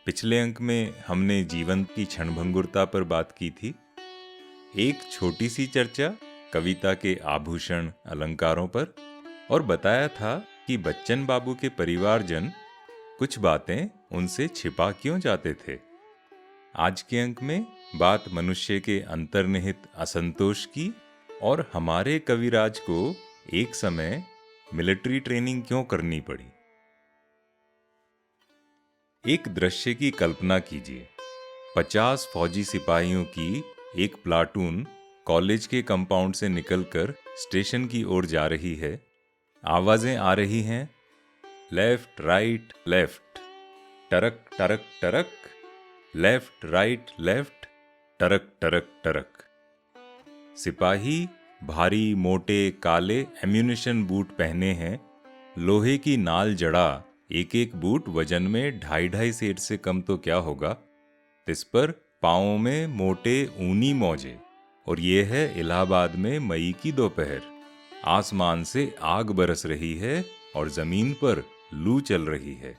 पिछले अंक में हमने जीवन की क्षणभंगुरता पर बात की थी। एक छोटी सी चर्चा कविता के आभूषण अलंकारों पर, और बताया था कि बच्चन बाबू के परिवारजन कुछ बातें उनसे छिपा क्यों जाते थे। आज के अंक में बात मनुष्य के अंतर्निहित असंतोष की, और हमारे कविराज को एक समय मिलिट्री ट्रेनिंग क्यों करनी पड़ी। एक दृश्य की कल्पना कीजिए। 50 फौजी सिपाहियों की एक प्लाटून कॉलेज के कंपाउंड से निकलकर स्टेशन की ओर जा रही है। आवाजें आ रही हैं, left right left, truck truck truck, left right left, truck truck truck. सिपाही भारी मोटे काले एम्यूनिशन बूट पहने हैं। लोहे की नाल जड़ा एक एक बूट वजन में 2.5 सेर से कम तो क्या होगा। इस पर पाँवों में मोटे ऊनी मोजे, और ये है इलाहाबाद में मई की दोपहर। आसमान से आग बरस रही है और जमीन पर लू चल रही है।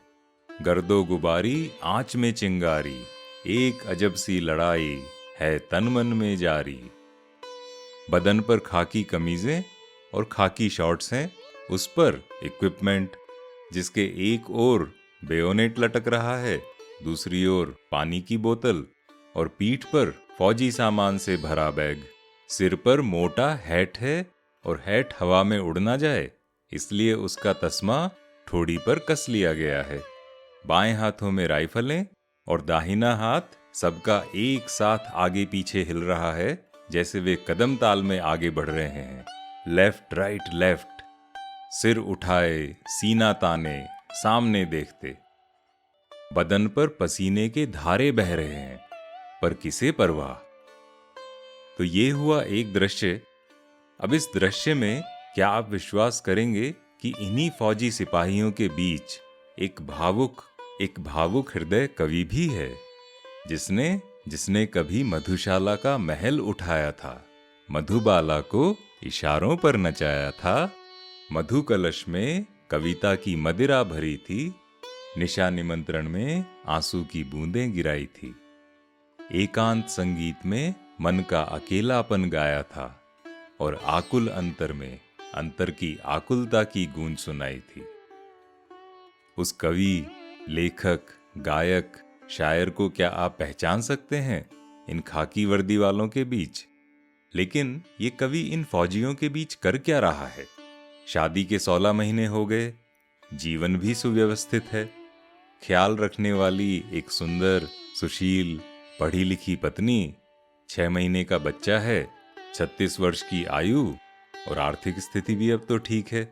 गर्दो गुबारी आंच में चिंगारी, एक अजब सी लड़ाई है तन मन में जारी। बदन पर खाकी कमीजें और खाकी शॉर्ट्स हैं, उस पर इक्विपमेंट, जिसके एक ओर बेयोनेट लटक रहा है, दूसरी ओर पानी की बोतल, और पीठ पर फौजी सामान से भरा बैग। सिर पर मोटा हैट है, और हैट हवा में उड़ ना जाए इसलिए उसका तस्मा ठोड़ी पर कस लिया गया है। बाएं हाथों में राइफलें, और दाहिना हाथ सबका एक साथ आगे पीछे हिल रहा है, जैसे वे कदम ताल में आगे बढ़ रहे हैं। लेफ्ट राइट लेफ्ट, सिर उठाए, सीना ताने, सामने देखते। बदन पर पसीने के धारे बह रहे हैं, पर किसे परवाह। तो ये हुआ एक दृश्य। अब इस दृश्य में क्या आप विश्वास करेंगे कि इन्हीं फौजी सिपाहियों के बीच एक भावुक हृदय कवि भी है, जिसने कभी मधुशाला का महल उठाया था, मधुबाला को इशारों पर नचाया था, मधु कलश में कविता की मदिरा भरी थी, निशा निमंत्रण में आंसू की बूंदें गिराई थी, एकांत संगीत में मन का अकेलापन गाया था, और आकुल अंतर में अंतर की आकुलता की गूंज सुनाई थी। उस कवि, लेखक, गायक, शायर को क्या आप पहचान सकते हैं इन खाकी वर्दी वालों के बीच? लेकिन ये कवि इन फौजियों के बीच कर क्या रहा है? शादी के 16 महीने हो गए, जीवन भी सुव्यवस्थित है, ख्याल रखने वाली एक सुंदर, सुशील, पढ़ी लिखी पत्नी, 6 महीने का बच्चा है, 36 वर्ष की आयु, और आर्थिक स्थिति भी अब तो ठीक है।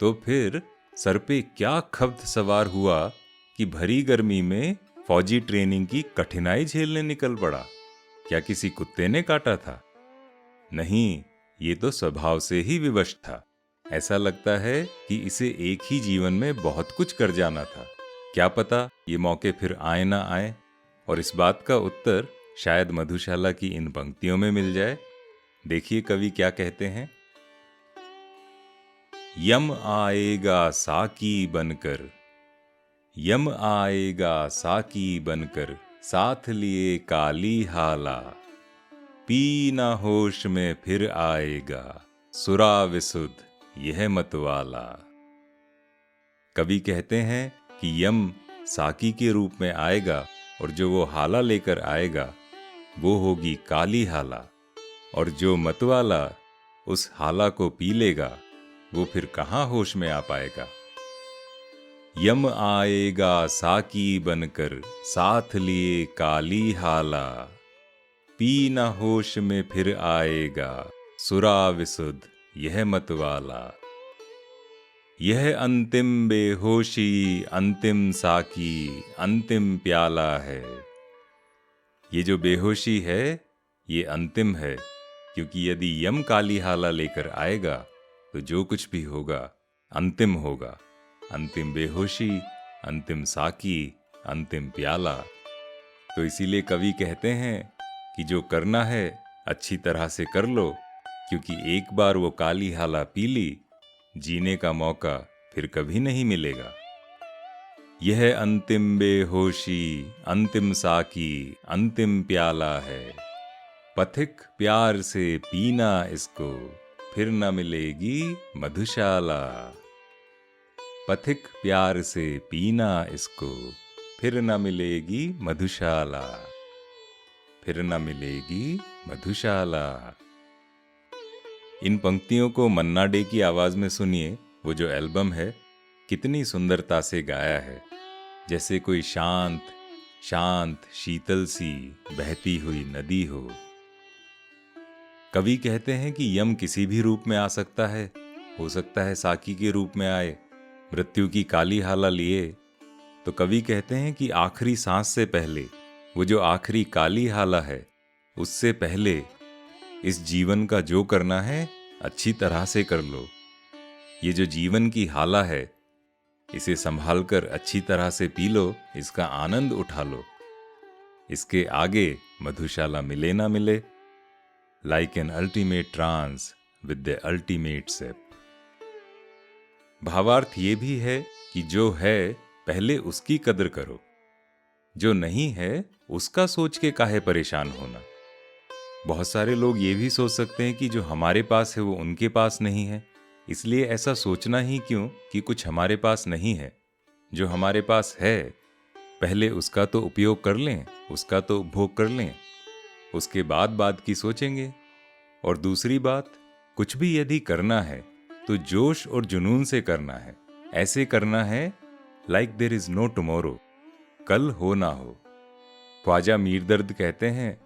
तो फिर सर पे क्या खब्त सवार हुआ कि भरी गर्मी में फौजी ट्रेनिंग की कठिनाई झेलने निकल पड़ा? क्या किसी कुत्ते ने काटा था? नहीं, ये तो स्वभाव से ही विवश था। ऐसा लगता है कि इसे एक ही जीवन में बहुत कुछ कर जाना था। क्या पता ये मौके फिर आए ना आए, और इस बात का उत्तर शायद मधुशाला की इन पंक्तियों में मिल जाए। देखिए कवि क्या कहते हैं। यम आएगा साकी बनकर, यम आएगा साकी बनकर, साथ लिए काली हाला, पी ना होश में फिर आएगा, सुरा विसुद्ध यह मतवाला। कवि कहते हैं कि यम साकी के रूप में आएगा, और जो वो हाला लेकर आएगा वो होगी काली हाला, और जो मतवाला उस हाला को पी लेगा वो फिर कहाँ होश में आ पाएगा। यम आएगा साकी बनकर, साथ लिए काली हाला, पी न होश में फिर आएगा, सुरा विसुद्ध यह मतवाला। यह अंतिम बेहोशी, अंतिम साकी, अंतिम प्याला है। ये जो बेहोशी है ये अंतिम है, क्योंकि यदि यम काली हाला लेकर आएगा तो जो कुछ भी होगा अंतिम होगा। अंतिम बेहोशी, अंतिम साकी, अंतिम प्याला। तो इसीलिए कवि कहते हैं कि जो करना है अच्छी तरह से कर लो, क्योंकि एक बार वो काली हाला पी ली, जीने का मौका फिर कभी नहीं मिलेगा। यह अंतिम बेहोशी, अंतिम साकी, अंतिम प्याला है। पथिक प्यार से पीना इसको, फिर न मिलेगी मधुशाला। पथिक प्यार से पीना इसको, फिर न मिलेगी मधुशाला, फिर न मिलेगी मधुशाला। इन पंक्तियों को मन्ना डे की आवाज में सुनिए। वो जो एल्बम है कितनी सुंदरता से गाया है, जैसे कोई शांत शांत शीतल सी बहती हुई नदी हो। कवि कहते हैं कि यम किसी भी रूप में आ सकता है, हो सकता है साकी के रूप में आए, मृत्यु की काली हाला लिए। तो कवि कहते हैं कि आखिरी सांस से पहले, वो जो आखिरी काली हाला है, उससे पहले इस जीवन का जो करना है अच्छी तरह से कर लो। ये जो जीवन की हाला है, इसे संभाल कर अच्छी तरह से पी लो, इसका आनंद उठा लो। इसके आगे मधुशाला मिले ना मिले। Like an ultimate trance with the ultimate sip. भावार्थ ये भी है कि जो है पहले उसकी कदर करो, जो नहीं है उसका सोच के काहे परेशान होना। बहुत सारे लोग ये भी सोच सकते हैं कि जो हमारे पास है वो उनके पास नहीं है, इसलिए ऐसा सोचना ही क्यों कि कुछ हमारे पास नहीं है। जो हमारे पास है पहले उसका तो उपयोग कर लें, उसका तो उपभोग कर लें, उसके बाद की सोचेंगे। और दूसरी बात, कुछ भी यदि करना है तो जोश और जुनून से करना है। ऐसे करना है like there is no tomorrow, कल हो ना हो। ख्वाजा मीर दर्द कहते हैं,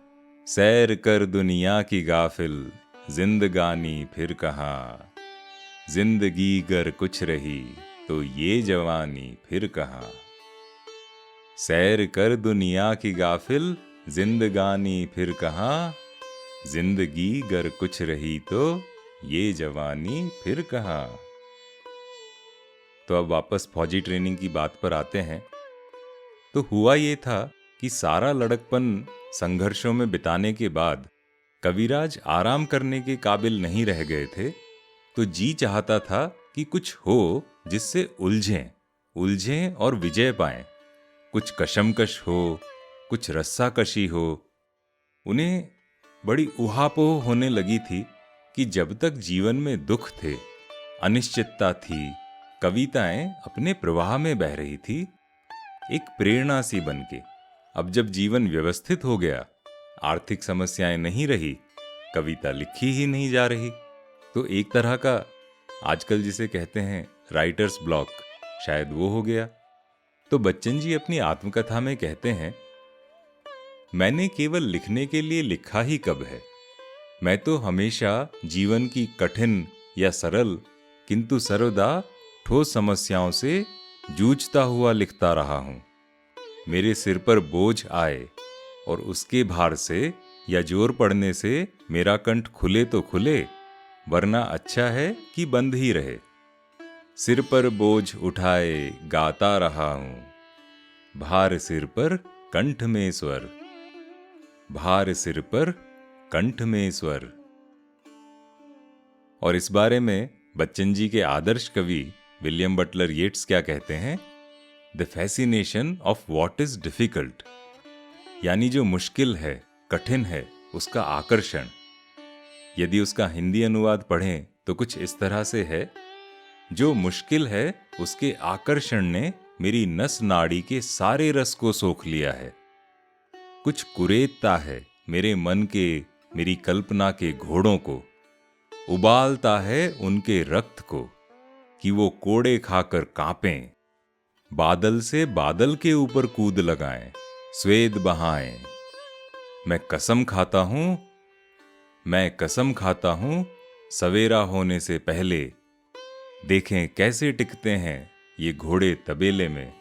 सैर कर दुनिया की गाफिल, जिंदगानी फिर कहाँ। जिंदगी गर कुछ रही तो ये जवानी फिर कहाँ। सैर कर दुनिया की गाफिल, जिंदगानी फिर कहाँ। जिंदगी गर कुछ रही तो ये जवानी फिर कहाँ। तो अब वापस फौजी ट्रेनिंग की बात पर आते हैं। तो हुआ ये था कि सारा लड़कपन संघर्षों में बिताने के बाद कविराज आराम करने के काबिल नहीं रह गए थे। तो जी चाहता था कि कुछ हो जिससे उलझें और विजय पाएं। कुछ कशमकश हो, कुछ रस्साकशी हो। उन्हें बड़ी उहापोह होने लगी थी कि जब तक जीवन में दुख थे, अनिश्चितता थी, कविताएं अपने प्रवाह में बह रही थी, एक प्रेरणा सी बनके। अब जब जीवन व्यवस्थित हो गया, आर्थिक समस्याएं नहीं रही, कविता लिखी ही नहीं जा रही, तो एक तरह का आजकल जिसे कहते हैं राइटर्स ब्लॉक, शायद वो हो गया। तो बच्चन जी अपनी आत्मकथा में कहते हैं, मैंने केवल लिखने के लिए लिखा ही कब है। मैं तो हमेशा जीवन की कठिन या सरल किंतु सर्वदा ठोस समस्याओं से जूझता हुआ लिखता रहा हूं। मेरे सिर पर बोझ आए और उसके भार से या जोर पड़ने से मेरा कंठ खुले तो खुले, वरना अच्छा है कि बंद ही रहे। सिर पर बोझ उठाए गाता रहा हूं, भार सिर पर कंठ में स्वर, भार सिर पर कंठ में स्वर। और इस बारे में बच्चन जी के आदर्श कवि विलियम बटलर येट्स क्या कहते हैं? The fascination of what is difficult, यानी जो मुश्किल है, कठिन है, उसका आकर्षण। यदि उसका हिंदी अनुवाद पढ़ें तो कुछ इस तरह से है, जो मुश्किल है उसके आकर्षण ने मेरी नस नाड़ी के सारे रस को सोख लिया है। कुछ कुरेदता है मेरे मन के, मेरी कल्पना के घोड़ों को, उबालता है उनके रक्त को कि वो कोड़े खाकर कांपें, बादल से बादल के ऊपर कूद लगाएं, स्वेद बहाएं। मैं कसम खाता हूं सवेरा होने से पहले, देखें कैसे टिकते हैं ये घोड़े तबेले में,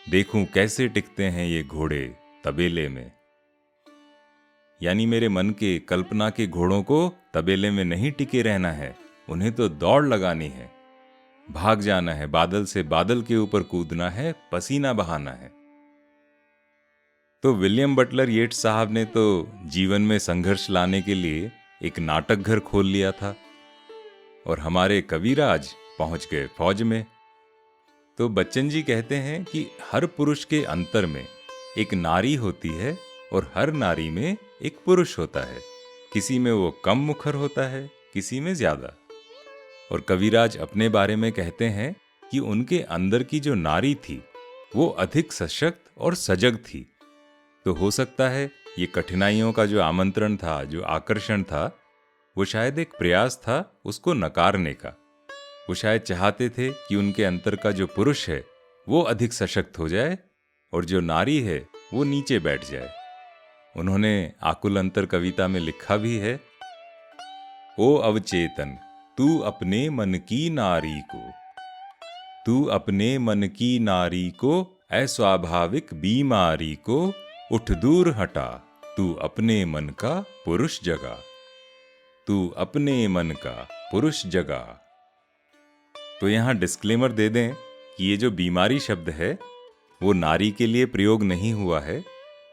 देखूं कैसे टिकते हैं ये घोड़े तबेले में। यानी मेरे मन के, कल्पना के घोड़ों को तबेले में नहीं टिके रहना है, उन्हें तो दौड़ लगानी है, भाग जाना है, बादल से बादल के ऊपर कूदना है, पसीना बहाना है। तो विलियम बटलर येट्स साहब ने तो जीवन में संघर्ष लाने के लिए एक नाटक घर खोल लिया था, और हमारे कविराज पहुंच गए फौज में। तो बच्चन जी कहते हैं कि हर पुरुष के अंतर में एक नारी होती है और हर नारी में एक पुरुष होता है। किसी में वो कम मुखर होता है, किसी में ज्यादा। और कविराज अपने बारे में कहते हैं कि उनके अंदर की जो नारी थी वो अधिक सशक्त और सजग थी। तो हो सकता है ये कठिनाइयों का जो आमंत्रण था, जो आकर्षण था, वो शायद एक प्रयास था उसको नकारने का। वो शायद चाहते थे कि उनके अंतर का जो पुरुष है वो अधिक सशक्त हो जाए और जो नारी है वो नीचे बैठ जाए। उन्होंने आकुल अंतर कविता में लिखा भी है, ओ अवचेतन तू अपने मन की नारी को, तू अपने मन की नारी को अस्वाभाविक बीमारी को उठ दूर हटा, तू अपने मन का पुरुष जगा, तू अपने मन का पुरुष जगा। तो यहाँ डिस्क्लेमर दे दें कि ये जो बीमारी शब्द है वो नारी के लिए प्रयोग नहीं हुआ है।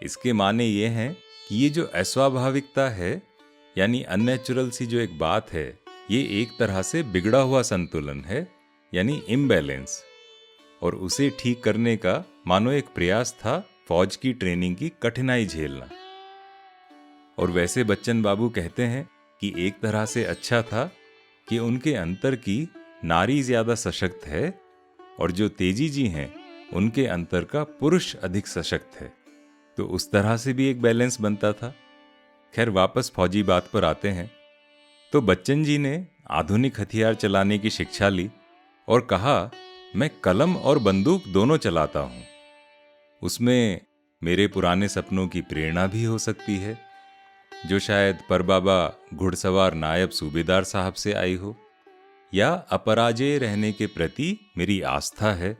इसके माने ये हैं कि ये जो अस्वाभाविकता है, यानी अननेचुरल सी जो एक बात है, ये एक तरह से बिगड़ा हुआ संतुलन है, यानी इम्बैलेंस। और उसे ठीक करने का मानो एक प्रयास था फौज की ट्रेनिंग की कठिनाई झेलना। और वैसे बच्चन बाबू कहते हैं कि एक तरह से अच्छा था कि उनके अंतर की नारी ज्यादा सशक्त है और जो तेजी जी हैं उनके अंतर का पुरुष अधिक सशक्त है। तो उस तरह से भी एक बैलेंस बनता था। खैर, वापस फौजी बात पर आते हैं। तो बच्चन जी ने आधुनिक हथियार चलाने की शिक्षा ली और कहा, मैं कलम और बंदूक दोनों चलाता हूं। उसमें मेरे पुराने सपनों की प्रेरणा भी हो सकती है, जो शायद परबाबा घुड़सवार नायब सूबेदार साहब से आई हो, या अपराजेय रहने के प्रति मेरी आस्था है,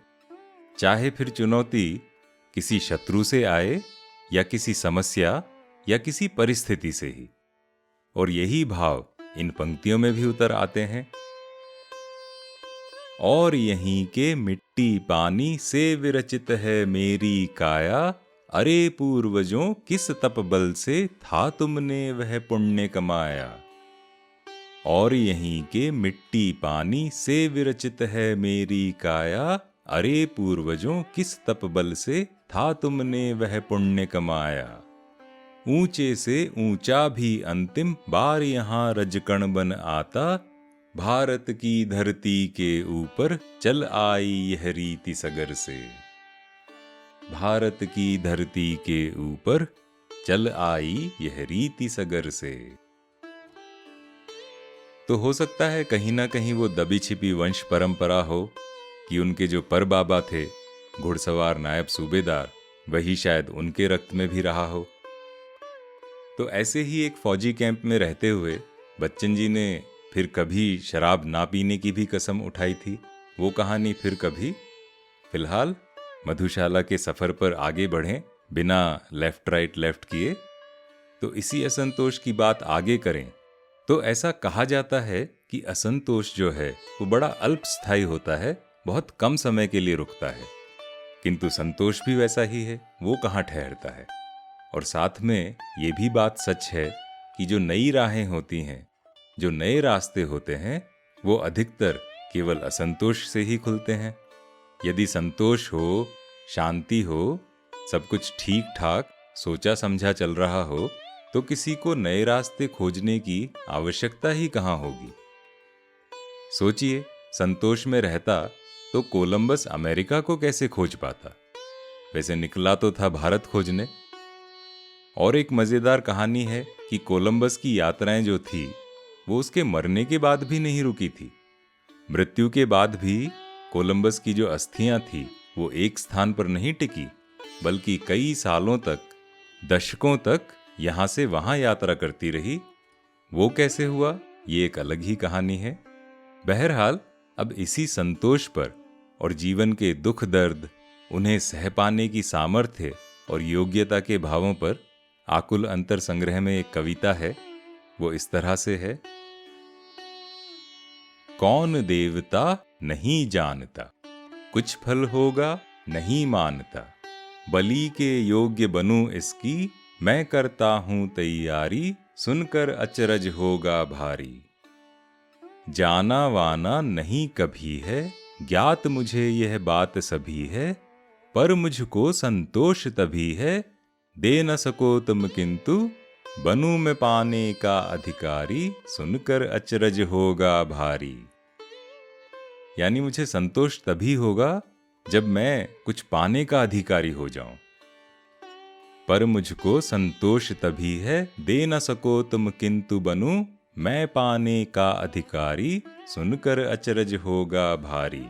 चाहे फिर चुनौती किसी शत्रु से आए या किसी समस्या या किसी परिस्थिति से ही। और यही भाव इन पंक्तियों में भी उतर आते हैं। और यहीं के मिट्टी पानी से विरचित है मेरी काया, अरे पूर्वजों किस तप बल से था तुमने वह पुण्य कमाया। और यहीं के मिट्टी पानी से विरचित है मेरी काया, अरे पूर्वजों किस तप बल से था तुमने वह पुण्य कमाया। ऊंचे से ऊंचा भी अंतिम बार यहाँ रजकण बन आता, भारत की धरती के ऊपर चल आई यह रीति सगर से, भारत की धरती के ऊपर चल आई यह रीति सगर से। तो हो सकता है कहीं ना कहीं वो दबी छिपी वंश परंपरा हो कि उनके जो परबाबा थे घुड़सवार नायब सूबेदार, वही शायद उनके रक्त में भी रहा हो। तो ऐसे ही एक फौजी कैंप में रहते हुए बच्चन जी ने फिर कभी शराब ना पीने की भी कसम उठाई थी। वो कहानी फिर कभी। फिलहाल मधुशाला के सफर पर आगे बढ़ें बिना लेफ्ट राइट लेफ्ट किए। तो इसी असंतोष की बात आगे करें तो ऐसा कहा जाता है कि असंतोष जो है वो बड़ा अल्पस्थायी होता है, बहुत कम समय के लिए रुकता है। किंतु संतोष भी वैसा ही है, वो कहाँ ठहरता है। और साथ में ये भी बात सच है कि जो नई राहें होती हैं, जो नए रास्ते होते हैं, वो अधिकतर केवल असंतोष से ही खुलते हैं। यदि संतोष हो, शांति हो, सब कुछ ठीक ठाक सोचा समझा चल रहा हो, तो किसी को नए रास्ते खोजने की आवश्यकता ही कहाँ होगी। सोचिए, संतोष में रहता तो कोलंबस अमेरिका को कैसे खोज पाता। वैसे निकला तो था भारत खोजने। और एक मजेदार कहानी है कि कोलंबस की यात्राएं जो थी वो उसके मरने के बाद भी नहीं रुकी थी। मृत्यु के बाद भी कोलंबस की जो अस्थियां थी वो एक स्थान पर नहीं टिकी, बल्कि कई सालों तक, दशकों तक यहां से वहां यात्रा करती रही। वो कैसे हुआ, ये एक अलग ही कहानी है। बहरहाल, अब इसी संतोष पर और जीवन के दुख दर्द, उन्हें सह पाने की सामर्थ्य और योग्यता के भावों पर आकुल अंतर संग्रह में एक कविता है। वो इस तरह से है। कौन देवता नहीं जानता, कुछ फल होगा नहीं मानता, बलि के योग्य बनूं इसकी, मैं करता हूं तैयारी, सुनकर अचरज होगा भारी। जाना वाना नहीं कभी है, ज्ञात मुझे यह बात सभी है, पर मुझको संतोष तभी है, दे न सको तुम किंतु बनूं मैं पाने का अधिकारी, सुनकर अचरज होगा भारी। यानी मुझे संतोष तभी होगा जब मैं कुछ पाने का अधिकारी हो जाऊं। पर मुझको संतोष तभी है, दे न सको तुम किंतु बनूं मैं पाने का अधिकारी, सुनकर अचरज होगा भारी।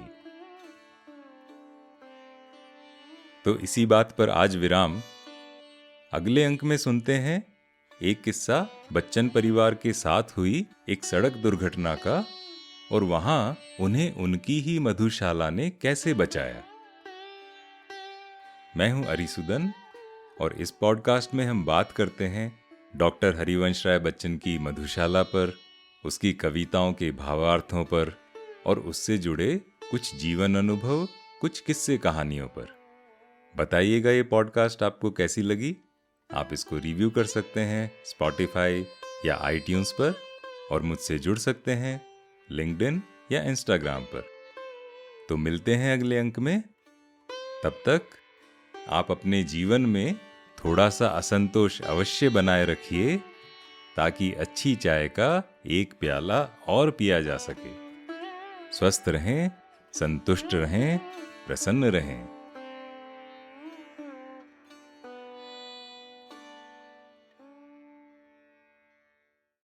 तो इसी बात पर आज विराम। अगले अंक में सुनते हैं एक किस्सा बच्चन परिवार के साथ हुई एक सड़क दुर्घटना का, और वहां उन्हें उनकी ही मधुशाला ने कैसे बचाया। मैं हूं अरिसुदन और इस पॉडकास्ट में हम बात करते हैं डॉक्टर हरिवंश राय बच्चन की मधुशाला पर, उसकी कविताओं के भावार्थों पर और उससे जुड़े कुछ जीवन अनुभव, कुछ किस्से कहानियों पर। बताइएगा ये पॉडकास्ट आपको कैसी लगी। आप इसको रिव्यू कर सकते हैं स्पॉटिफाई या आईट्यून्स पर, और मुझसे जुड़ सकते हैं लिंक्डइन या इंस्टाग्राम पर। तो मिलते हैं अगले अंक में। तब तक आप अपने जीवन में थोड़ा सा असंतोष अवश्य बनाए रखिए, ताकि अच्छी चाय का एक प्याला और पिया जा सके। स्वस्थ रहें, संतुष्ट रहें, प्रसन्न रहें।